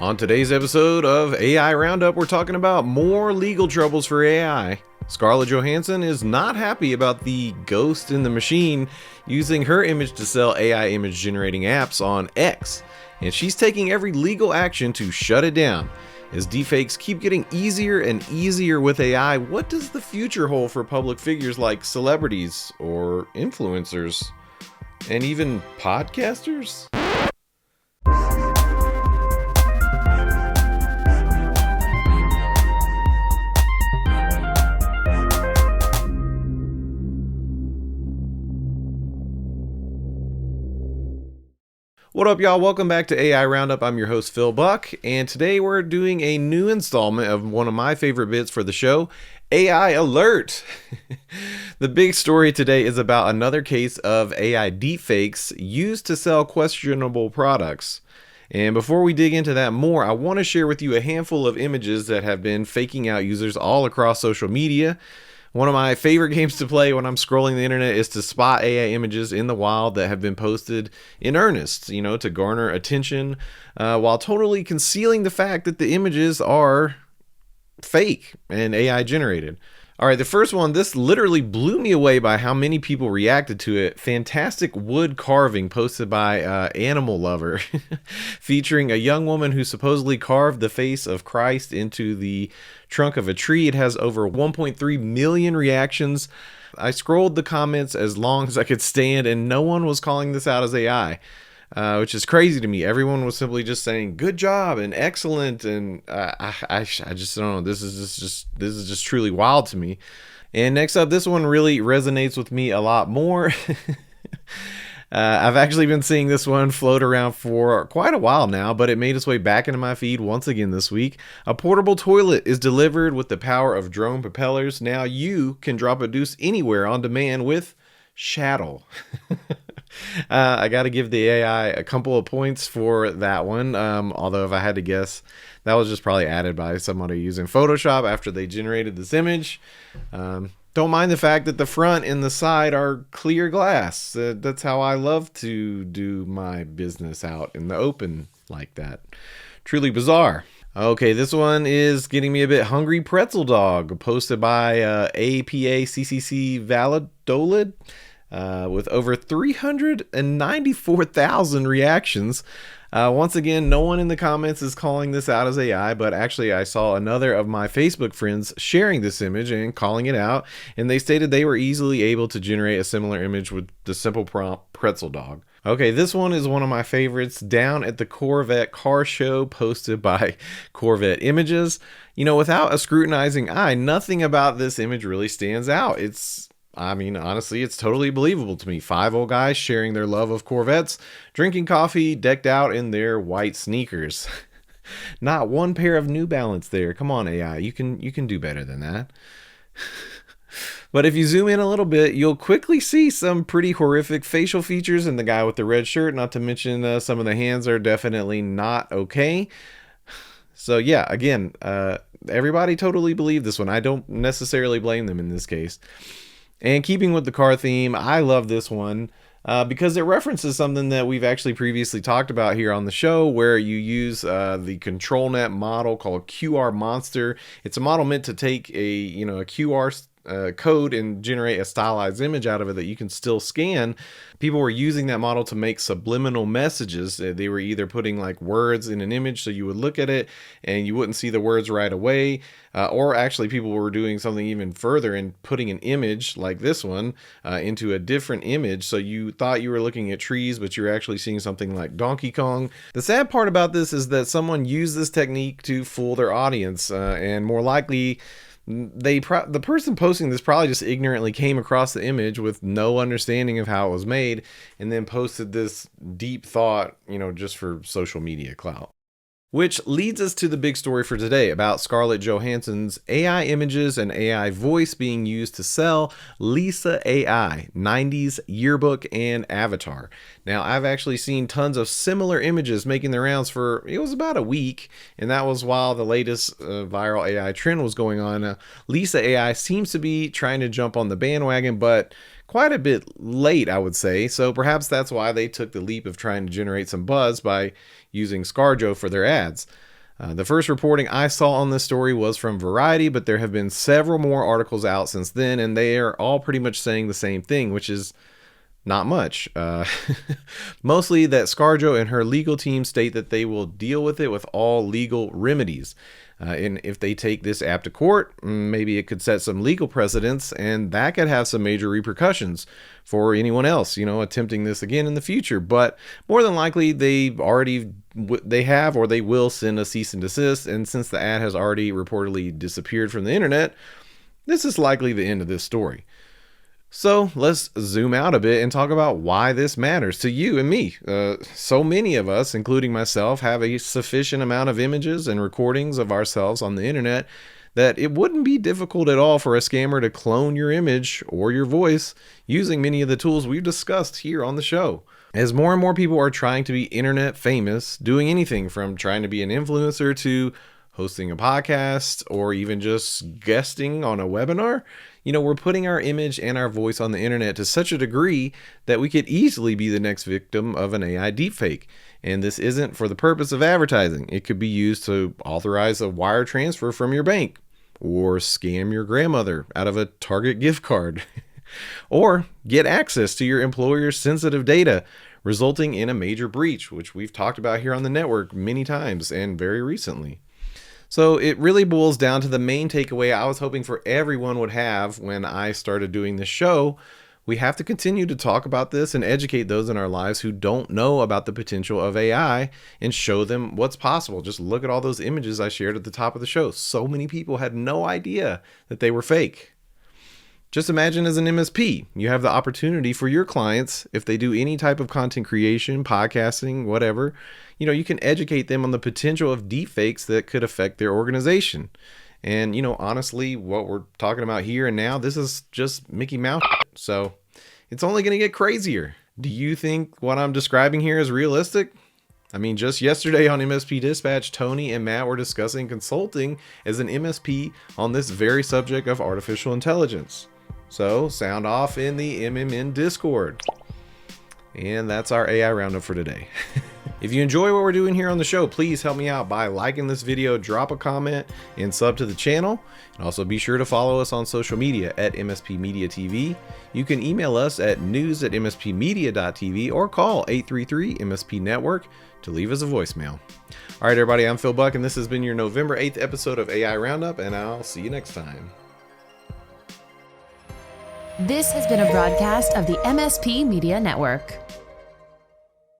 On today's episode of AI Roundup, we're talking about more legal troubles for AI. Scarlett Johansson is not happy about the ghost in the machine using her image to sell AI image generating apps on X, and she's taking every legal action to shut it down. As deepfakes keep getting easier and easier with AI, what does the future hold for public figures like celebrities or influencers? And even podcasters? What up, y'all? Welcome back to AI Roundup. I'm your host, Phil Buck, and today we're doing a new installment of one of my favorite bits for the show, AI Alert. The big story today is about another case of AI deepfakes used to sell questionable products. And before we dig into that more, I want to share with you a handful of images that have been faking out users all across social media. One of my favorite games to play when I'm scrolling the internet is to spot AI images in the wild that have been posted in earnest, to garner attention, while totally concealing the fact that the images are fake and AI generated. All right, the first one, this literally blew me away by how many people reacted to it. Fantastic wood carving posted by Animal Lover featuring a young woman who supposedly carved the face of Christ into the trunk of a tree. It has over 1.3 million reactions. I scrolled the comments as long as I could stand, and no one was calling this out as AI. Which is crazy to me. Everyone was simply just saying good job and excellent, and I just don't know. This is just truly wild to me. And next up, this one really resonates with me a lot more. I've actually been seeing this one float around for quite a while now, but it made its way back into my feed once again this week. A portable toilet is delivered with the power of drone propellers. Now you can drop a deuce anywhere on demand with Shaddle. I got to give the AI a couple of points for that one. Although if I had to guess, that was just probably added by somebody using Photoshop after they generated this image. Don't mind the fact that the front and the side are clear glass. That's how I love to do my business out in the open like that. Truly bizarre. Okay, this one is getting me a bit hungry. Pretzel Dog, posted by APA-CCC Validolid. With over 394,000 reactions. Once again, no one in the comments is calling this out as AI, but actually I saw another of my Facebook friends sharing this image and calling it out, and they stated they were easily able to generate a similar image with the simple prompt Pretzel Dog. Okay, this one is one of my favorites, down at the Corvette car show, posted by Corvette Images. Without a scrutinizing eye, nothing about this image really stands out. Honestly, it's totally believable to me. 5 old guys sharing their love of Corvettes, drinking coffee, decked out in their white sneakers. Not one pair of New Balance there. Come on, AI, you can do better than that. But if you zoom in a little bit, you'll quickly see some pretty horrific facial features in the guy with the red shirt, not to mention some of the hands are definitely not okay. So yeah, again, everybody totally believed this one. I don't necessarily blame them in this case. And keeping with the car theme, I love this one because it references something that we've actually previously talked about here on the show, where you use the ControlNet model called QR Monster. It's a model meant to take a QR code and generate a stylized image out of it that you can still scan. People were using that model to make subliminal messages. They were either putting like words in an image so you would look at it and you wouldn't see the words right away, or actually people were doing something even further and putting an image like this one into a different image, so you thought you were looking at trees but you're actually seeing something like Donkey Kong. The sad part about this is that someone used this technique to fool their audience, and more likely the person posting this probably just ignorantly came across the image with no understanding of how it was made and then posted this deep thought, just for social media clout. Which leads us to the big story for today about Scarlett Johansson's AI images and AI voice being used to sell Lisa AI, 90s yearbook and avatar. Now, I've actually seen tons of similar images making the rounds for, it was about a week, and that was while the latest viral AI trend was going on. Lisa AI seems to be trying to jump on the bandwagon, but quite a bit late, I would say. So perhaps that's why they took the leap of trying to generate some buzz by using ScarJo for their ads. The first reporting I saw on this story was from Variety, but there have been several more articles out since then, and they are all pretty much saying the same thing, which is not much. Mostly that ScarJo and her legal team state that they will deal with it with all legal remedies. And if they take this app to court, maybe it could set some legal precedents, and that could have some major repercussions for anyone else, attempting this again in the future. But more than likely, they have or they will send a cease and desist. And since the ad has already reportedly disappeared from the internet, this is likely the end of this story. So let's zoom out a bit and talk about why this matters to you and me. So many of us, including myself, have a sufficient amount of images and recordings of ourselves on the internet that it wouldn't be difficult at all for a scammer to clone your image or your voice using many of the tools we've discussed here on the show. As more and more people are trying to be internet famous, doing anything from trying to be an influencer to hosting a podcast or even just guesting on a webinar, we're putting our image and our voice on the internet to such a degree that we could easily be the next victim of an AI deepfake. And this isn't for the purpose of advertising. It could be used to authorize a wire transfer from your bank, or scam your grandmother out of a Target gift card, or get access to your employer's sensitive data, resulting in a major breach, which we've talked about here on the network many times and very recently. So it really boils down to the main takeaway I was hoping for everyone would have when I started doing this show. We have to continue to talk about this and educate those in our lives who don't know about the potential of AI and show them what's possible. Just look at all those images I shared at the top of the show. So many people had no idea that they were fake. Just imagine as an MSP, you have the opportunity for your clients, if they do any type of content creation, podcasting, whatever, you can educate them on the potential of deepfakes that could affect their organization. And, honestly, what we're talking about here and now, this is just Mickey Mouse. So it's only going to get crazier. Do you think what I'm describing here is realistic? I mean, just yesterday on MSP Dispatch, Tony and Matt were discussing consulting as an MSP on this very subject of artificial intelligence. So sound off in the MMN Discord. And that's our AI Roundup for today. If you enjoy what we're doing here on the show, please help me out by liking this video, drop a comment, and sub to the channel. And also be sure to follow us on social media at MSP Media TV. You can email us at news@mspmedia.tv or call 833-MSP Network to leave us a voicemail. All right, everybody, I'm Phil Buck, and this has been your November 8th episode of AI Roundup, and I'll see you next time. This has been a broadcast of the MSP Media Network.